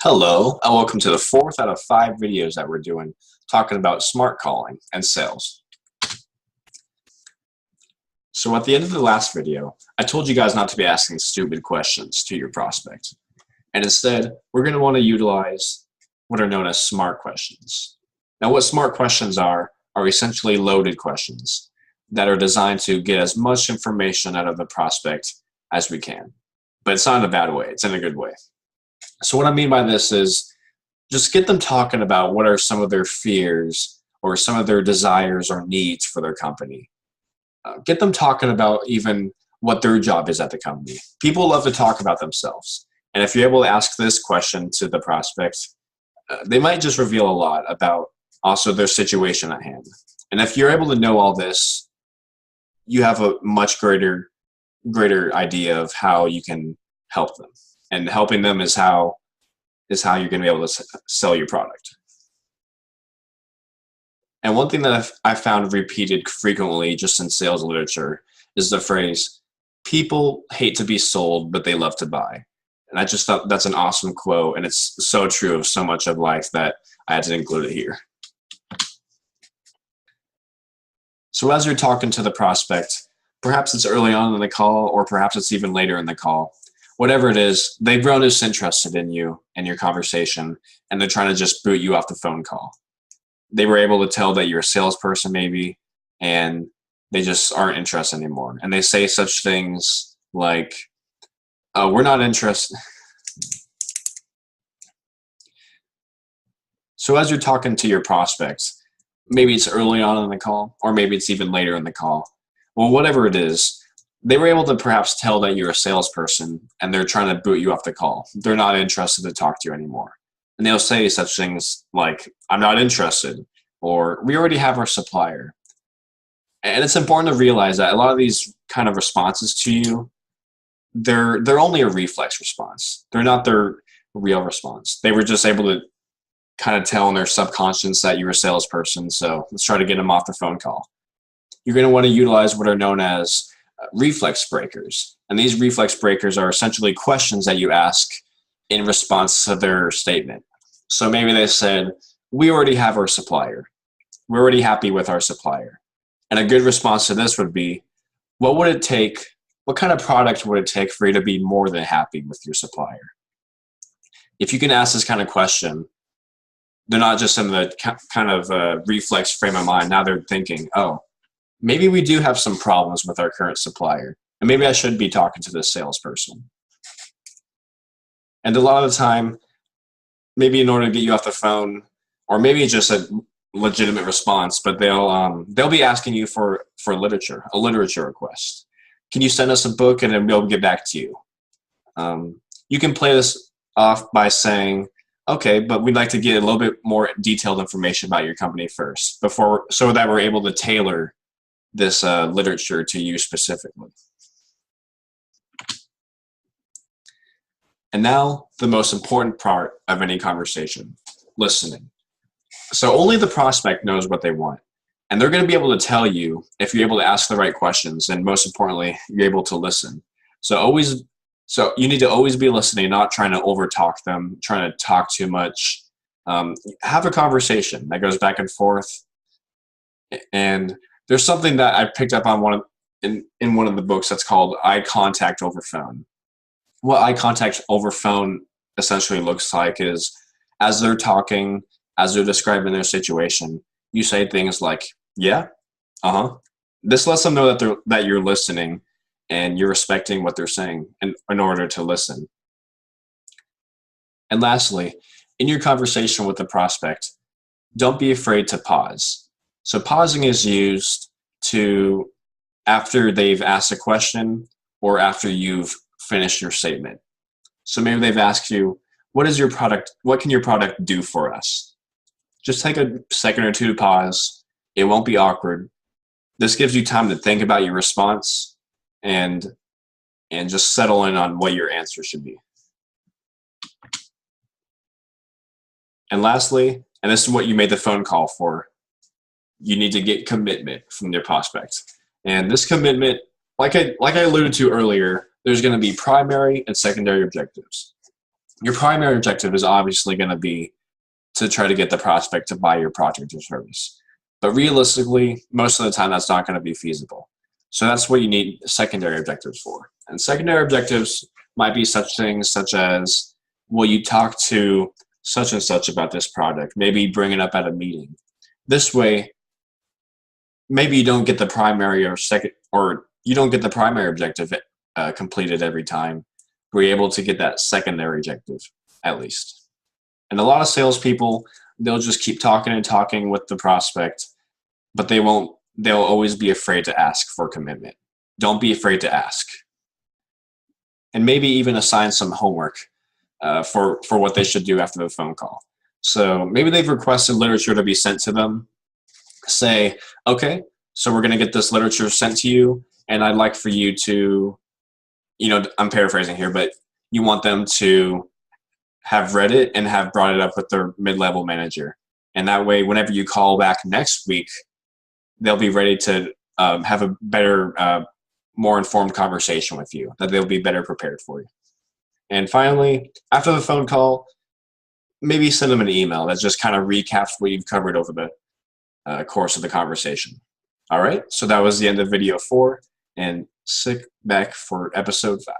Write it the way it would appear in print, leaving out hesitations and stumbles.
Hello, and welcome to the fourth out of 5 videos that we're doing talking about smart calling and sales. So at the end of the last video, I told you guys not to be asking stupid questions to your prospect. And instead, we're going to want to utilize what are known as smart questions. Now, what smart questions are essentially loaded questions that are designed to get as much information out of the prospect as we can. But it's not in a bad way, it's in a good way. So what I mean by this is just get them talking about what are some of their fears or some of their desires or needs for their company. Get them talking about even what their job is at the company. People love to talk about themselves. And if you're able to ask this question to the prospect, they might just reveal a lot about also their situation at hand. And if you're able to know all this, you have a much greater idea of how you can help them. And helping them is how you're going to be able to sell your product. And one thing that I've found repeated frequently just in sales literature is the phrase, people hate to be sold, but they love to buy. And I just thought that's an awesome quote, and it's so true of so much of life that I had to include it here. So as you're talking to the prospect, perhaps it's early on in the call, or perhaps it's even later in the call, whatever it is, they've grown disinterested in you and your conversation, and they're trying to just boot you off the phone call. They were able to tell that you're a salesperson maybe, and they just aren't interested anymore. And they say such things like, oh, we're not interested. So as you're talking to your prospects, maybe it's early on in the call, or maybe it's even later in the call. Well, whatever it is, they were able to perhaps tell that you're a salesperson and they're trying to boot you off the call. They're not interested to talk to you anymore. And they'll say such things like, I'm not interested, or we already have our supplier. And it's important to realize that a lot of these kind of responses to you, they're only a reflex response. They're not their real response. They were just able to kind of tell in their subconscious that you're a salesperson, so let's try to get them off the phone call. You're going to want to utilize what are known as reflex breakers. And these reflex breakers are essentially questions that you ask in response to their statement. So maybe they said, we already have our supplier. We're already happy with our supplier. And a good response to this would be, what would it take? What kind of product would it take for you to be more than happy with your supplier? If you can ask this kind of question, they're not just in the kind of reflex frame of mind. Now they're thinking, oh, maybe we do have some problems with our current supplier, and maybe I should be talking to this salesperson. And a lot of the time, maybe in order to get you off the phone, or maybe it's just a legitimate response, but they'll be asking you for a literature request. Can you send us a book, and then we'll get back to you? You can play this off by saying, okay, but we'd like to get a little bit more detailed information about your company first, so that we're able to tailor this literature to you specifically. And now the most important part of any conversation, listening. So only the prospect knows what they want, and they're going to be able to tell you if you're able to ask the right questions, and most importantly, you're able to listen. So you need to always be listening, not trying to overtalk them, trying to talk too much. Have a conversation that goes back and forth. And there's something that I picked up on in one of the books that's called eye contact over phone. What eye contact over phone essentially looks like is, as they're talking, as they're describing their situation, you say things like, yeah, This lets them know that you're listening and you're respecting what they're saying in order to listen. And lastly, in your conversation with the prospect, don't be afraid to pause. So pausing is used to, after they've asked a question or after you've finished your statement. So maybe they've asked you, what can your product do for us? Just take a second or two to pause. It won't be awkward. This gives you time to think about your response and just settle in on what your answer should be. And lastly, and this is what you made the phone call for, you need to get commitment from your prospect. And this commitment, like I alluded to earlier, there's going to be primary and secondary objectives. your primary objective is obviously going to be to try to get the prospect to buy your product or service. But realistically, most of the time that's not going to be feasible. So that's what you need secondary objectives for. And secondary objectives might be such things such as, will you talk to such and such about this product? Maybe bring it up at a meeting. This way, maybe you don't get the primary you don't get the primary objective completed every time. But you're able to get that secondary objective at least. And a lot of salespeople, they'll just keep talking and talking with the prospect, but they'll always be afraid to ask for commitment. Don't be afraid to ask. And maybe even assign some homework for what they should do after the phone call. So maybe they've requested literature to be sent to them. Say, okay, so we're going to get this literature sent to you, and I'd like for you to, I'm paraphrasing here, but you want them to have read it and have brought it up with their mid-level manager. And that way, whenever you call back next week, they'll be ready to have a better, more informed conversation with you, that they'll be better prepared for you. And finally, after the phone call, maybe send them an email that just kind of recaps what you've covered over the course of the conversation. All right, so that was the end of video 4, and sit back for episode 5.